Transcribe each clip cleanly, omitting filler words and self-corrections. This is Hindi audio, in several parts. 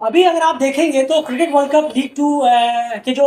अभी अगर आप देखेंगे तो क्रिकेट वर्ल्ड कप लीग 2 के जो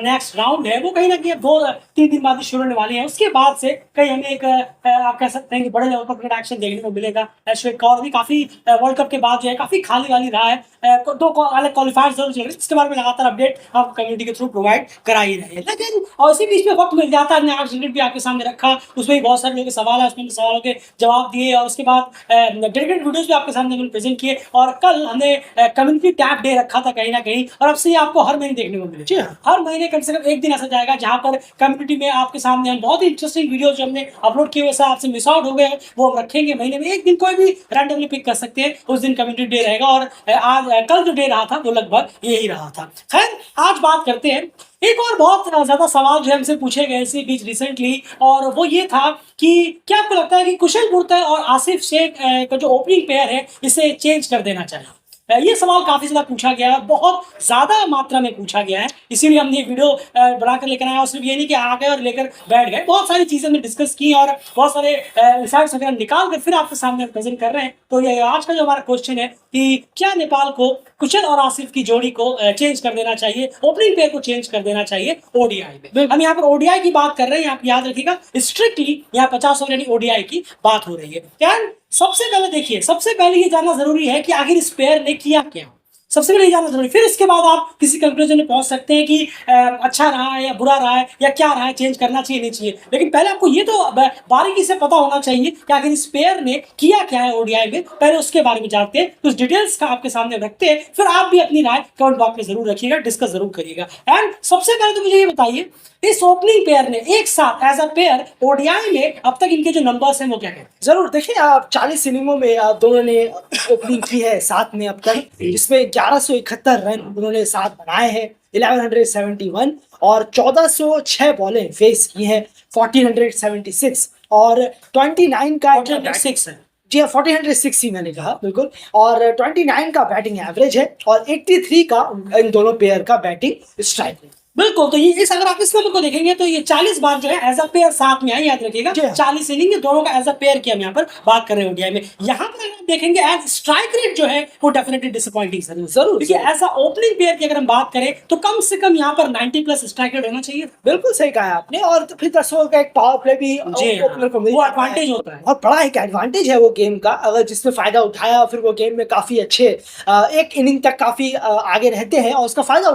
नेक्स्ट राउंड है वो कहीं ना कहीं 2-3 दिन बाद ही शुरू होने वाली है। उसके बाद से कहीं हमें एक आप कह सकते हैं कि बड़े लेवल पर क्रिकेट एक्शन देखने को मिलेगा। श्वेत कौर भी काफी वर्ल्ड कप के बाद जो है काफी खाली वाली रहा है। दो अलग क्वालिफायर जरूर चल रहे हैं, इसके बारे में लगातार अपडेट आप कम्युनिटी के थ्रू प्रोवाइड करा ही रहे हैं। लेकिन और इसी बीच में वक्त मिल जाता है, हमने आज क्रिकेट भी आपके सामने रखा, उसमें भी बहुत सारे लोगों के सवाल है, उसमें भी सवालों के जवाब दिए और उसके बाद डेडिकेटेड वीडियोस भी आपके सामने हमने प्रेजेंट किए। और कल हमने कम्युनिटी टैब डे रखा था कहीं ना कहीं, और अब से ये आपको हर महीने देखने को मिले। हर महीने कम से कम एक दिन ऐसा जाएगा जहां पर कम्युनिटी में आपके सामने हम बहुत ही इंटरेस्टिंग वीडियो जो हमने अपलोड किए वैसा आपसे मिस आउट हो गए हैं वो हम रखेंगे। महीने में एक दिन कोई भी रैंडमली पिक कर सकते हैं, उस दिन कम्युनिटी डे रहेगा। और आज कल जो डे रहा था वो लगभग यही रहा था। खैर आज बात करते हैं, एक और बहुत ज्यादा सवाल जो हमसे पूछे गए इसी बीच रिसेंटली, और वो ये था कि क्या आपको लगता है कि कुशल पुरतय और आसिफ शेख का जो ओपनिंग पेयर है इसे चेंज कर देना चाहिए? ये सवाल काफी ज्यादा पूछा गया है, बहुत ज्यादा मात्रा में पूछा गया है, इसीलिए हमने वीडियो बनाकर लेकर आए। और सिर्फ ये नहीं कि आ गए और लेकर बैठ गए, बहुत सारी चीजें हमने डिस्कस की और बहुत सारे इंसाइट्स वगैरह निकाल कर फिर आपके सामने प्रेजेंट कर रहे हैं। तो ये आज का जो हमारा क्वेश्चन है कि क्या नेपाल को कुशल और आसिफ की जोड़ी को चेंज कर देना चाहिए, ओपनिंग पेयर को चेंज कर देना चाहिए ओडीआई में। हम यहाँ पर ओडीआई की बात कर रहे हैं, आप याद रखिएगा, स्ट्रिक्टली यहाँ 50 ओवर यानी ओडीआई की बात हो रही है। क्या सबसे पहले देखिए, सबसे पहले ये जानना जरूरी है कि आखिर इस पेयर ने किया क्या। सबसे पहले ये जानना जरूरी, फिर इसके बाद आप किसी कंक्लूजन में पहुंच सकते हैं कि अच्छा रहा है या बुरा रहा है या क्या रहा है, चेंज करना चाहिए नहीं चाहिए। लेकिन पहले आपको ये तो बारीकी से पता होना चाहिए कि आखिर इस पेयर ने किया क्या है ओडीआई में, पहले उसके बारे में जानते हैं, कुछ डिटेल्स का आपके सामने रखते हैं, फिर आप भी अपनी राय कमेंट बॉक्स में जरूर रखिएगा, डिस्कस जरूर करिएगा। एंड सबसे पहले तो मुझे ये बताइए, इस ओपनिंग पेयर ने एक साथ एज अ पेयर ओडीआई में अब तक इनके जो नंबर्स हैं वो क्या कहते हैं? जरूर देखिए, आप 40 इनिंगों में आप दोनों ने ओपनिंग की है साथ में अब तक, जिसमें 1171 रन उन्होंने साथ बनाए हैं, 1171, और 1406 बॉलें फेस की हैं, 1476, और 29 का 1406 है जी हाँ, 1406 ही मैंने कहा बिल्कुल, और 29 का बैटिंग एवरेज है और 83 का इन दोनों पेयर का बैटिंग स्ट्राइक रेट। बिल्कुल। तो ये इस अगर आप इस नंबर को देखेंगे तो ये 40 बार जो है एज अ पेयर साथ में आए, याद रखिएगा 40 इनिंग दोनों का एज अ पेयर की हम यहाँ पर बात कर रहे हैं ओडीआई में। यहाँ पर अगर आप देखेंगे एज स्ट्राइक रेट जो है वो डेफिनेटली डिसअपॉइंटिंग जरूर, क्योंकि एज अ ओपनिंग पेयर की अगर हम बात करें तो कम से कम यहाँ पर 90+ स्ट्राइक रेट होना चाहिए। बिल्कुल सही कहा आपने, और तो फिर दर्शकों का एक पावर प्ले भी ओपनर को मिल वो जाता है, एडवांटेज होता है, और बड़ा एक एडवांटेज है वो गेम का। अगर जिसने फायदा उठाया फिर वो गेम में काफी अच्छे एक इनिंग तक काफी आगे रहते हैं और उसका फायदा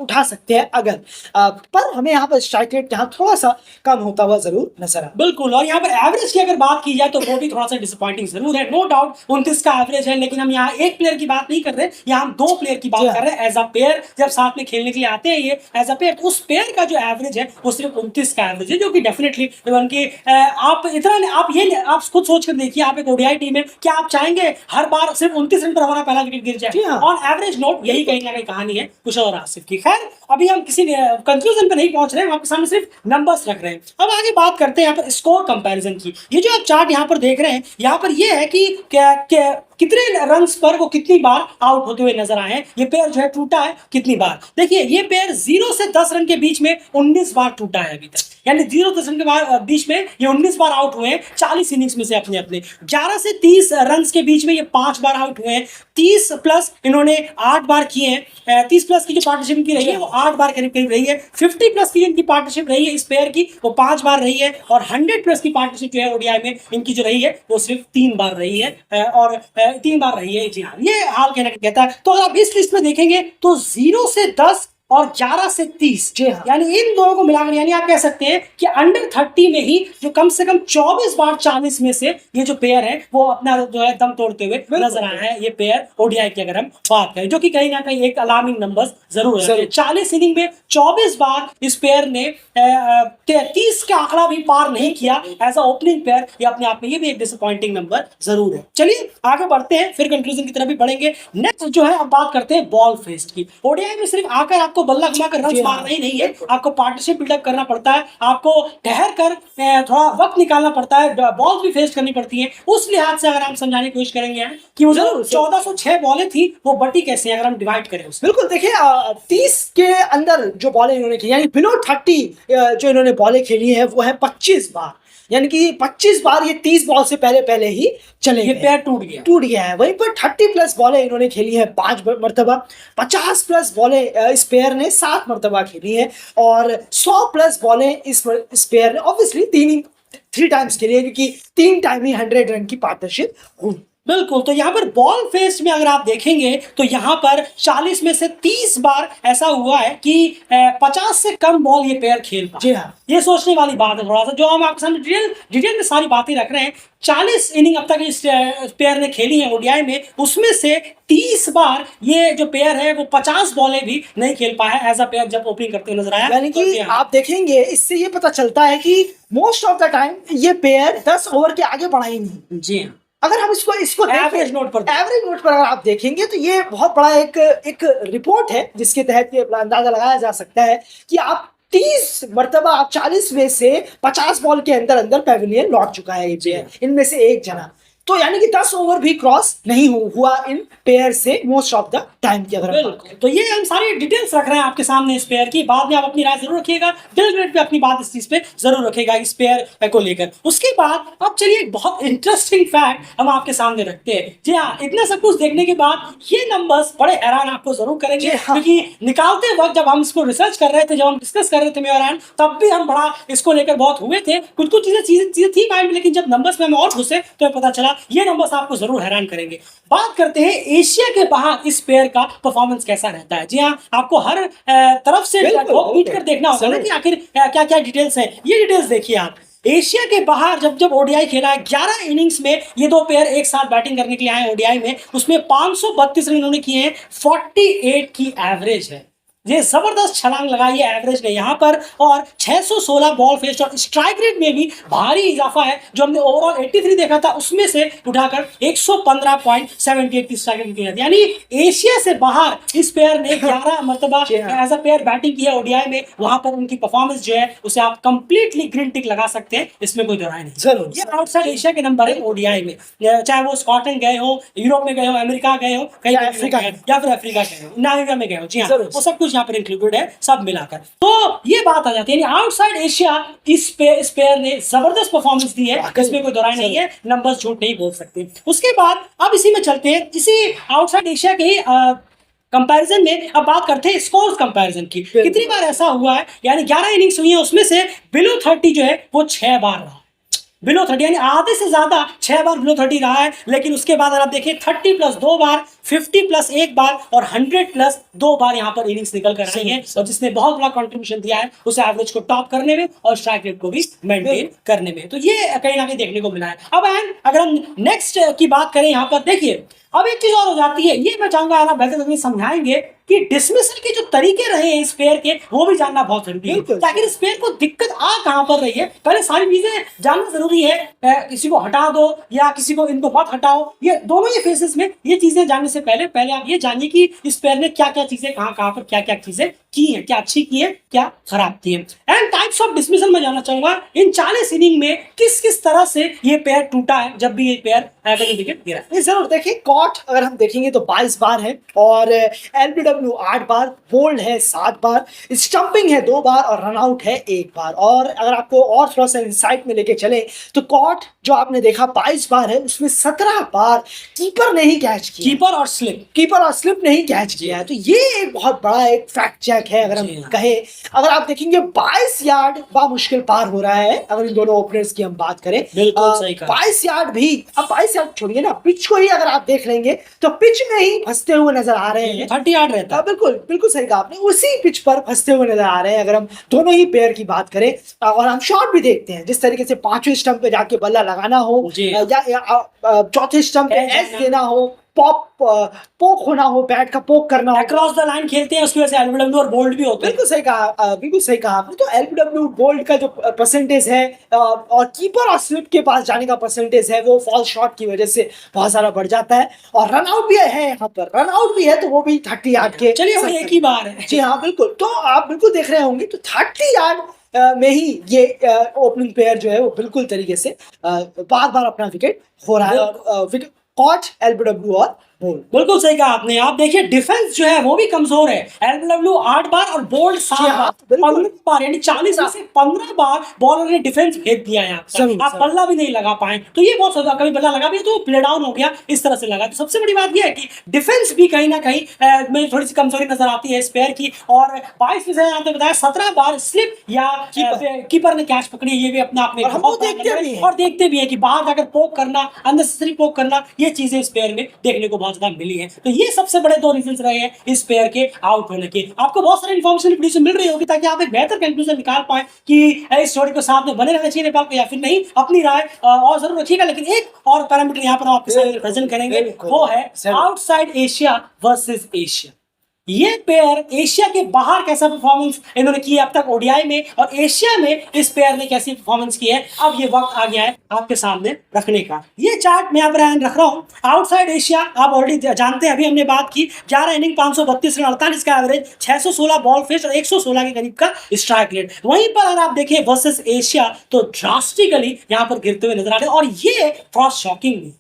उठा सकते हैं अगर पर हमें यहाँ पर स्ट्राइक रेट यहाँ थोड़ा सा कम होता हुआ जरूर नजर आता। बिल्कुल। और यहाँ पर एवरेज की अगर बात की जाए तो वो भी थोड़ा सा डिसअपॉइंटिंग जरूर है, नो डाउट 29 का एवरेज है। लेकिन हम यहाँ एक प्लेयर की बात नहीं कर रहे, यहाँ हम 2 प्लेयर की बात कर रहे हैं। एज अ पेयर जब साथ में खेलने के लिए आते हैं ये एज अ पेयर, तो उस पेयर का जो एवरेज है वो सिर्फ 29 का एवरेज है, जो कि डेफिनेटली उनकी आप इतना आप खुद सोच कर देखिए, आप एक ओडीआई टीम है, क्या आप चाहेंगे हर बार सिर्फ 29 रन पर हमारा पहला विकेट गिर जाए? ऑन एवरेज नोट यही कहीं ना कहीं कहानी है कुशल और आसिफ की। खैर अभी हम किसी कंक्लूजन पे नहीं पहुंच रहे हैं, आपके सामने सिर्फ नंबर्स रख रहे हैं। अब आगे बात करते हैं यहाँ पर स्कोर कंपैरिजन की। ये जो आप चार्ट यहाँ पर देख रहे हैं, यहाँ पर ये है कि कितने रन्स पर वो कितनी बार आउट होते हुए नजर आए हैं, ये पेयर जो है टूटा है कितनी बार। देखिए ये पेयर 0 से 10 रन के बीच में 19 बार टूटा है अभी तक, यानी 0 से 10 रन के बीच में ये 19 बार आउट हुए हैं 40 इनिंग्स में से अपने अपने। 11 से 30 रन के बीच में ये 5 बार आउट हुए हैं, 30+ इन्होंने 8 बार किए हैं। 30+ की जो पार्टनरशिप की रही है वो 8 बार करीब करीब रही है। 50+ की इनकी पार्टनरशिप रही है इस पेयर की, वो 5 बार रही है। और 100+ की पार्टनरशिप जो है ओडीआई में इनकी जो रही है वो सिर्फ 3 बार रही है, और 3 बार रही है। जी हाँ, ये हाल कहता है। तो अगर आप इस लिस्ट में देखेंगे तो 0 से 10 और 11 से 30, यानी इन दोनों को मिलाकर, यानी आप कह सकते हैं कि अंडर 30 में ही जो कम से कम 24 बार 40 में से ये जो पेयर है वो अपना जो है दम तोड़ते हुए नजर आया है ये पेयर ओडीआई की अगर हम बात करें, जो कि कहीं ना कहीं एक अलार्मिंग नंबर्स जरूर है। 40 इनिंग में 24 बार इस पेयर ने 30 का आंकड़ा भी पार नहीं किया एज अ ओपनिंग पेयर, ये अपने आप में ये भी एक डिसअपॉइंटिंग नंबर जरूर है। चलिए आगे बढ़ते हैं, फिर कंक्लूजन की तरफ भी बढ़ेंगे। नेक्स्ट जो है अब बात करते हैं बॉल फेस्ट की। ओडीआई में सिर्फ आकर आपको बल्ला घुमाकर रन मारना ही नहीं है, आपको पार्टनरशिप बिल्डअप करना पड़ता है, आपको ठहर कर थोड़ा वक्त निकालना पड़ता है, बॉल भी फेस करनी पड़ती है। उस लिहाज से अगर हम समझाने की कोशिश करेंगे कि वो जो 1406 बॉलें थी वो बटी कैसे अगर हम डिवाइड करें उसमें। बिल्कुल देखिए, 30 के अंदर जो बॉलें इन्होंने की, यानी बिलो 30 जो इन्होंने बॉलें खेली है वो है 25 बार। यानी कि 25 बार ये 30 बॉल से पहले ही चले ये गए, पैर टूट गया है। वहीं पर 30 प्लस बॉलें इन्होंने खेली है 5 मरतबा, 50 प्लस बॉलें इस पेयर ने 7 मरतबा खेली है, और 100 प्लस बॉलें इस पेयर ने ऑब्वियसली 3 टाइम्स खेली है, क्योंकि 3 टाइम ही 100 रन की पार्टनरशिप हुई। बिल्कुल। तो यहाँ पर बॉल फेस में अगर आप देखेंगे तो यहाँ पर 40 में से 30 बार ऐसा हुआ है कि 50 से कम बॉल ये पेयर खेल पाए। जी हाँ, ये सोचने वाली बात है थोड़ा सा, जो हम आपके सामने डिटेल में सारी बातें रख रहे हैं। 40 इनिंग अब तक इस पेयर ने खेली है ओडीआई में, उसमें से 30 बार ये जो पेयर है वो 50 बॉलें भी नहीं खेल पाया है एज अ पेयर जब ओपनिंग करते हुए नजर आया। यानी कि आप देखेंगे इससे ये पता चलता है कि मोस्ट ऑफ द टाइम ये पेयर 10 ओवर के आगे बढ़ा ही नहीं। जी हाँ, अगर हम इसको एवरेज नोट पर अगर आप देखेंगे तो ये बहुत बड़ा एक रिपोर्ट है, जिसके तहत ये अंदाजा लगाया जा सकता है कि आप 30 मरतबा, आप 40 में से 50 बॉल के अंदर अंदर पेविलियन लौट चुका है ये पेयर, इनमें से एक जना। तो यानी कि 10 ओवर भी क्रॉस नहीं हुआ इन पेयर से मोस्ट ऑफ द टाइम की अगर हम। तो ये हम सारी डिटेल्स रख रहे हैं आपके सामने इस पेयर की। बाद में आप अपनी राय जरूर रखिएगा, दिल ग्रेड पे अपनी बात इस चीज पे जरूर रखिएगा इस पेयर को लेकर। उसके बाद अब चलिए एक बहुत इंटरेस्टिंग फैक्ट हम आपके सामने रखते हैं। जी हाँ, इतना सब कुछ देखने के बाद ये नंबर्स बड़े हैरान आपको जरूर करेंगे, क्योंकि निकालते वक्त जब हम इसको रिसर्च कर रहे थे, जब हम डिस्कस कर रहे थे मैं और आयन, तब भी हम बड़ा इसको लेकर बहुत हुए थे। कुछ चीजें थी माइंड में, लेकिन जब नंबर्स में हम और घुसे तो पता चला ये नंबर्स आपको जरूर हैरान करेंगे। बात करते हैं एशिया के बाहर इस पेयर का परफॉर्मेंस कैसा रहता है। जी हाँ, आपको हर तरफ से पीट कर देखना होगा ना कि आखिर क्या क्या डिटेल्स हैं। ये डिटेल्स देखिए आप। एशिया के बाहर जब ओडीआई खेला है, 11 इनिंग्स में ये दो प्लेयर एक साथ बैटिंग करने के लिए आए ओडीआई में, उसमें 532 रन इन्होंने किए हैं, 48 की एवरेज है। ये जबरदस्त छलांग लगाई है एवरेज ने यहाँ पर, और 616 बॉल फेस्ड, और स्ट्राइक रेट में भी भारी इजाफा है। जो हमने ओवरऑल 83 देखा था उसमें से उठाकर 115.78 की स्ट्राइक रेट की, यानी एशिया से बाहर इस पेयर ने 11 मरतबा एज अ पेयर बैटिंग किया ओडीआई में। वहां पर उनकी परफॉर्मेंस जो है उसे आप कंप्लीटली ग्रीन टिक लगा सकते हैं, इसमें कोई दोहराई नहीं। जरूर, ये आउटसाइड एशिया के नंबर है ओडीआई में, चाहे वो स्कॉटलैंड गए हो, यूरोप में गए हो, अमेरिका गए हो, कहीं अफ्रीका या फिर अफ्रीका गए हो, नामीबिया में गए हो। जी हाँ, वो सब कुछ यहाँ पर इंक्लूडेड है, सब मिलाकर। तो ये बात आ जाती है, आउटसाइड एशिया इस पेयर ने जबरदस्त परफॉर्मेंस दी है, इसमें कोई दोहराई नहीं है, नंबर्स झूठ नहीं बोल सकते। उसके बाद अब इसी में चलते हैं, इसी आउटसाइड एशिया के कंपैरिजन में अब बात करते हैं स्कोर कंपैरिजन की। कितनी बार ऐसा हुआ है, यानी 11 इनिंग्स हुई है, उसमें से बिलो 30 जो है वो 6 बार रहा, बिलो 30, यानी आधे से ज्यादा 6 बार बिलो 30 रहा है। लेकिन उसके बाद अगर आप देखिए 30 प्लस 2 बार, 50 प्लस 1 बार और 100 प्लस 2 बार यहाँ पर इनिंग्स निकल कर आई है, और जिसने बहुत बड़ा कंट्रीब्यूशन दिया है उसे एवरेज को टॉप करने में और स्ट्राइक रेट को भी मेंटेन करने में। तो ये कहीं ना कहीं देखने को मिला है। अब अगर हम नेक्स्ट की बात करें, यहाँ पर देखिए अब एक चीज और हो जाती है, ये मैं चाहूंगा आप बेहतर समझाएंगे कि डिसमिसल के जो तरीके रहे हैं इस पेयर के, वो भी जानना बहुत जरूरी है, ताकि इस पेयर को दिक्कत आ कहां पर रही है, पहले सारी चीजें जानना जरूरी है। किसी को हटा दो या किसी को इनको मत हटाओ, ये दोनों ही फेसेस में ये चीजें जानने से पहले आप ये जानिए कि इस पेयर ने क्या क्या चीजें कहां पर क्या क्या चीजें की है, क्या अच्छी की है, क्या खराब की है। एंड टाइप्स ऑफ डिसमिसल में जानना चाहूंगा, इन 40 इनिंग में किस किस तरह से ये पेयर टूटा है जब भी ये पेयर विकेट गिरा। जरूर देखिए, कॉट अगर हम देखेंगे तो 22 बार है, और एलबीडब्ल्यू 8 बार, बोल्ड है 7 बार, स्टंपिंग है 2 बार और रनआउट है 1 बार। और अगर आपको और थोड़ा सा इंसाइट में लेके चले तो कॉट जो आपने देखा 22 बार है, उसमें 17 बार कीपर ने ही कैच किया, कीपर और स्लिप ने ही कैच किया है। तो ये एक बहुत बड़ा एक फैक्ट चेक है। अगर हम कहें, अगर आप देखेंगे 22 यार्ड बामुश्किल पार हो रहा है अगर इन दोनों ओपनर्स की हम बात करें। 22 यार्ड भी, अब 22 यार्ड छोड़िए ना, पिच को ही अगर आप देख लेंगे तो पिच में ही फंसते हुए नजर आ रहे हैं। 30 यार्ड रहता है, बिल्कुल सही कहा आपने, उसी पिच पर फंसते हुए नजर आ रहे हैं अगर हम दोनों ही पेयर की बात करें। और हम शॉट भी देखते हैं, जिस तरीके से 5वें स्टंप पे जाके बल्ला लगाना हो, या चौथे स्टंप पे एज देना हो, पोक होना हो, बैट का पोक करना हो, अक्रॉस द लाइन खेलते हैं, उसकी वजह से एलबीडब्ल्यू और बोल्ड भी होते हैं। बिल्कुल सही कहा आपने। तो एलबीडब्ल्यू बोल्ड का जो परसेंटेज है और कीपर और स्लिप के पास जाने का परसेंटेज है, वो फॉल शॉट की वजह से बहुत सारा बढ़ जाता है। और रन आउट भी है, यहाँ पर रन आउट भी है, तो वो भी 30 यार्ड के, चलिए एक ही बार है। जी हाँ बिल्कुल। तो आप बिल्कुल देख रहे होंगे, तो 30 यार्ड में ही ये ओपनिंग पेयर जो है वो बिल्कुल तरीके से बार बार अपना विकेट खो रहा है। और कॉट, एलबीडब्ल्यू और बोल्ड। बिल्कुल सही कहा आपने। आप देखिए डिफेंस जो है वो भी कमजोर है। एलबीडब्ल्यू 8 बार और बोल्ड 7 जी हाँ, बार, बिल्कुल। 15 बार, यानी 40 में से 15 बार बॉलर ने डिफेंस भेज दिया है आपका। जरूर, आप जरूर। बल्ला भी नहीं लगा पाए, तो ये बहुत ज्यादा, कभी बल्ला लगा भी तो प्ले डाउन हो गया, इस तरह से लगा। तो सबसे बड़ी बात ये है कि डिफेंस भी कहीं ना कहीं में थोड़ी सी कमजोरी नजर आती है स्पेयर की। और 22 में से आपने बताया 17 बार स्लिप या कीपर ने कैच पकड़ी, ये भी अपने आप में और हम बहुत वो बड़ा देखते नंबर भी है। हैं। और देखते भी है कि बाहर जाकर पोक करना, अननेसेसरी पोक करना, ये चीजें इस पेयर में देखने को बहुत ज्यादा मिली है। तो ये सबसे बड़े दो रीजंस रहे हैं इस पेयर के आउट होने के। आपको बहुत सारी इन्फॉर्मेशन वीडियो से मिल रही होगी ताकि आप एक बेहतर कंक्लूजन निकाल पाए कि इस जोड़ी को साथ में बने रहना चाहिए नेपाल को या फिर नहीं। अपनी राय और जरूर रखिएगा। लेकिन एक और पैरामीटर यहाँ पर हम आपके सामने प्रेजेंट करेंगे, वो है आउटसाइड एशिया वर्सेस एशिया। ये पेयर एशिया के बाहर कैसा परफॉर्मेंस इन्होंने किया अब तक ओडीआई में, और एशिया में इस पेयर ने कैसी परफॉर्मेंस की है, अब ये वक्त आ गया है आपके सामने रखने का। ये चार्ट मैं यहाँ पर रख रहा हूँ। आउटसाइड एशिया आप ऑलरेडी जानते हैं, अभी हमने बात की 11 इनिंग 532 रन 48 का एवरेज, 616 बॉल फेस और 116 के करीब का स्ट्राइक रेट। वहीं पर अगर आप देखें वर्सेस एशिया तो ड्रास्टिकली यहाँ पर गिरते हुए नजर आ रहे हैं। और ये थोड़ा शॉकिंग भी,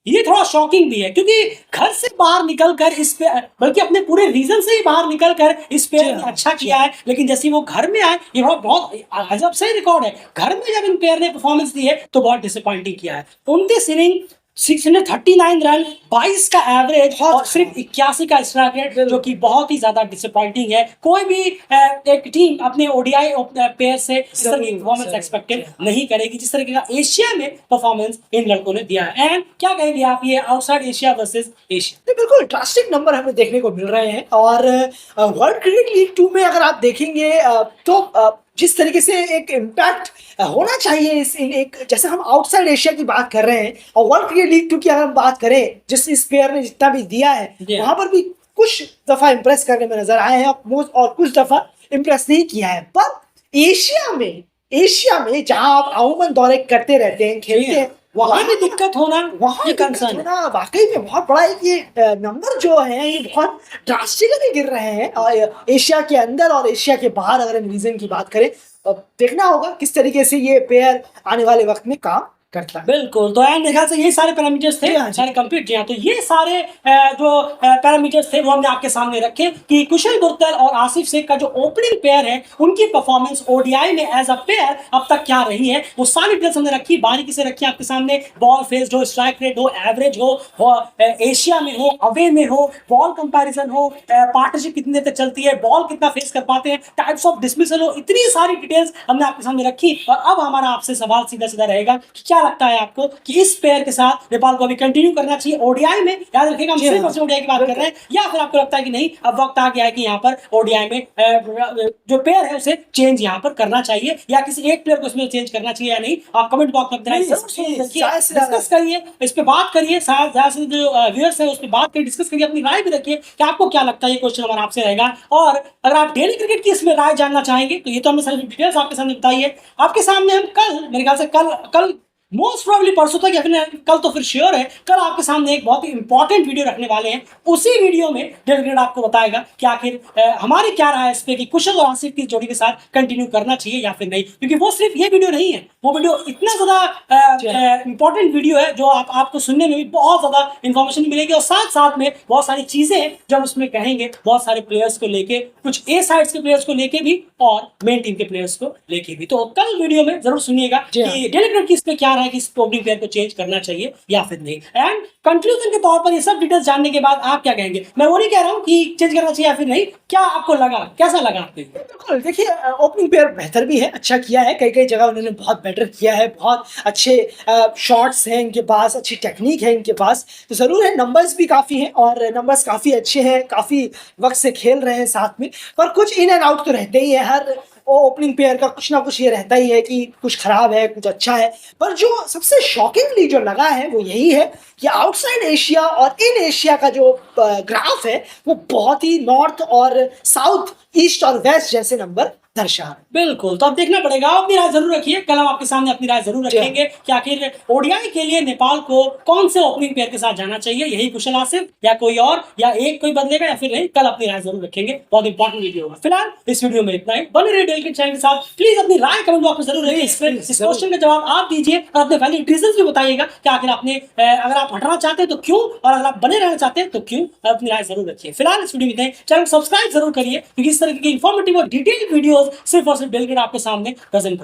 ये थोड़ा शॉकिंग भी है, क्योंकि घर से बाहर निकलकर इस पे, बल्कि अपने पूरे रीजन से ही बाहर निकलकर इस पे अच्छा किया है। लेकिन जैसे वो घर में आए, ये बहुत अजब सही रिकॉर्ड है। घर में जब इन पेयर ने परफॉर्मेंस दी है तो बहुत डिसअपॉइंटिंग किया है। 29 इनिंग 639 रन, 22 का एवरेज और सिर्फ 81 का स्ट्राइक रेट, जो कि बहुत ही ज्यादा डिसअपॉइंटिंग है। कोई भी एक टीम अपने ओडीआई पेयर से इस तरह की परफॉर्मेंस एक्सपेक्टेड नहीं करेगी जिस तरह का एशिया में परफॉर्मेंस इन लड़कों ने दिया है। एंड क्या कहेंगे आप ये आउटसाइड एशिया वर्सेस एशिया? तो बिल्कुल ड्रास्टिक नंबर हमें देखने को मिल रहे हैं। और वर्ल्ड क्रिकेट लीग 2 में अगर आप देखेंगे तो जिस तरीके से एक इम्पैक्ट होना चाहिए इस एक, जैसे हम आउटसाइड एशिया की बात कर रहे हैं और वर्ल्ड क्रिकेट लीग 2 की अगर हम बात करें, जिस इस प्लेयर ने जितना भी दिया है वहां पर भी कुछ दफा इंप्रेस करने में नजर आए हैं और कुछ दफा इंप्रेस नहीं किया है। पर एशिया में जहां आप अमूमन दौरे करते रहते हैं, खेलते हैं, वहां भी दिक्कत होना, वहां ये कंसर्न है। वाकई में बहुत बड़ा है। ये नंबर जो है ये बहुत ड्रास्टिकली गिर रहे हैं और एशिया के अंदर और एशिया के बाहर अगर हम रीजन की बात करें, देखना होगा किस तरीके से ये पेयर आने वाले वक्त में काम करता है। बिल्कुल। तो मेरे ख्याल से ये सारे पैरामीटर्स थे, सारे कंप्लीट किया। तो ये सारे जो पैरामीटर्स थे वो हमने आपके सामने रखे कि कुशल गुर्तल और आसिफ शेख का जो ओपनिंग पेयर है उनकी परफॉर्मेंस ओडीआई में एज अ पेयर अब तक क्या रही है, वो सारी डिटेल्स हमने रखी, बारीकी से रखी आपके सामने। बॉल फेस हो, स्ट्राइक रेट हो, एवरेज हो, एशिया में हो, अवे में हो, बॉल कंपैरिजन हो, पार्टनरशिप कितनी देर तक चलती है, बॉल कितना फेस कर पाते हैं, टाइप्स ऑफ डिसमिसल हो, इतनी सारी डिटेल्स हमने आपके सामने रखी। और अब हमारा आपसे सवाल सीधा सीधा रहेगा कि क्या लगता है आपको कि इस पेयर के साथ नेपाल को अभी कंटिन्यू करना चाहिए ओडीआई में? याद रखिएगा हम सिर्फ ओडीआई की बात कर रहे हैं। या फिर आपको लगता है कि नहीं, अब वक्त आ गया है कि यहाँ पर ओडीआई में जो पेयर है उसे चेंज यहाँ पर करना चाहिए, या किसी एक प्लेयर को इसमें चेंज करना चाहिए या नहीं? आप कमेंट बॉक्स में डिस्कस करिए, इस पे बात करिए। ज्यादा से जो व्यूअर्स है उस पर बात करिए, डिस्कस करिए, अपनी राय भी रखिए कि आपको क्या लगता है। ये क्वेश्चन हमारा आपसे रहेगा। और अगर आप डेली क्रिकेट की इसमें राय जानना चाहेंगे तो ये तो हमने सारी डिटेल्स आपके सामने बताई है। आपके सामने हम कल, मेरे ख्याल से कल मोस्ट प्रोबेबली परसों तक या फिर कल तो फिर श्योर है, कल आपके सामने एक बहुत ही इंपॉर्टेंट वीडियो रखने वाले हैं। उसी वीडियो में डेलीग्रेड आपको बताएगा कि आखिर हमारी क्या राय है इस पे कि कुशल और आसिफ की जोड़ी के साथ कंटिन्यू करना चाहिए या फिर नहीं। क्योंकि वो सिर्फ ये वीडियो नहीं है, वो वीडियो इतना ज्यादा इंपॉर्टेंट वीडियो है जो आपको सुनने में भी बहुत ज्यादा इंफॉर्मेशन मिलेगी, और साथ साथ में बहुत सारी चीजें हैं जो हम उसमें कहेंगे, बहुत सारे प्लेयर्स को लेके, कुछ ए साइड्स के प्लेयर्स को लेके भी और मेन टीम के प्लेयर्स को लेके भी। तो कल वीडियो में जरूर सुनिएगा कि डेलीग्रेड की इस पे क्या राय, कि इस ओपनिंग प्लेयर को चेंज करना चाहिए या फिर नहीं। एंड कंक्लूजन के तौर पर ये सब डिटेल्स जानने के बाद आप क्या कहेंगे? मैं वो नहीं कह रहा हूं कि चेंज करना चाहिए या फिर नहीं, क्या आपको लगा, कैसा लगा आपको? बिल्कुल, देखिए ओपनिंग प्लेयर बेहतर भी है, अच्छा किया है, कई कई जगह उन्होंने बहुत बेटर किया है, बहुत अच्छे शॉट्स हैं इनके पास, अच्छी टेक्निक है इनके पास। तो जरूर है, नंबर्स भी काफ़ी हैं और नंबर्स काफ़ी अच्छे हैं, काफ़ी वक्त से खेल रहे हैं साथ में। पर कुछ इन एंड आउट तो रहते ही है, हर ओपनिंग प्लेयर का कुछ ना कुछ ये रहता ही है कि कुछ खराब है, कुछ अच्छा है। पर जो सबसे शॉकिंगली जो लगा है वो यही है कि आउटसाइड एशिया और इन एशिया का जो ग्राफ है वो बहुत ही नॉर्थ और साउथ, ईस्ट और वेस्ट जैसे नंबर दर्शा रहे हैं। बिल्कुल, तो अब देखना पड़ेगा। आप अपनी राय जरूर रखिए, कल हम आपके सामने अपनी राय जरूर जी हाँ। रखेंगे कि आखिर ओडीआई के लिए नेपाल को कौन से ओपनिंग पेयर के साथ जाना चाहिए, यही कुशल आसिफ या कोई और, या एक कोई बदलेगा या फिर नहीं, कल अपनी राय जरूर रखेंगे। बहुत इंपॉर्टेंट वीडियो होगा। फिलहाल इस वीडियो में इतना ही। बने रहिए डेली के चैनल के साथ। प्लीज अपनी राय कमेंट बॉक्स में जरूर रखिए। इस क्वेश्चन का जवाब आप दीजिए और अपने वैलिड रीजंस भी बताइएगा कि आखिर आपने अगर आप हटना चाहते हैं तो क्यों, और अगर आप बने रहना चाहते हैं तो क्यों। अपनी राय जरूर रखिए। फिलहाल इस वीडियो में इतना ही। चैनल को सब्सक्राइब जरूर करिए, क्योंकि इस तरह की इंफॉर्मेटिव और डिटेल वीडियोस सिर्फ और सिर्फ बेलगेट आपके सामने प्रेजेंट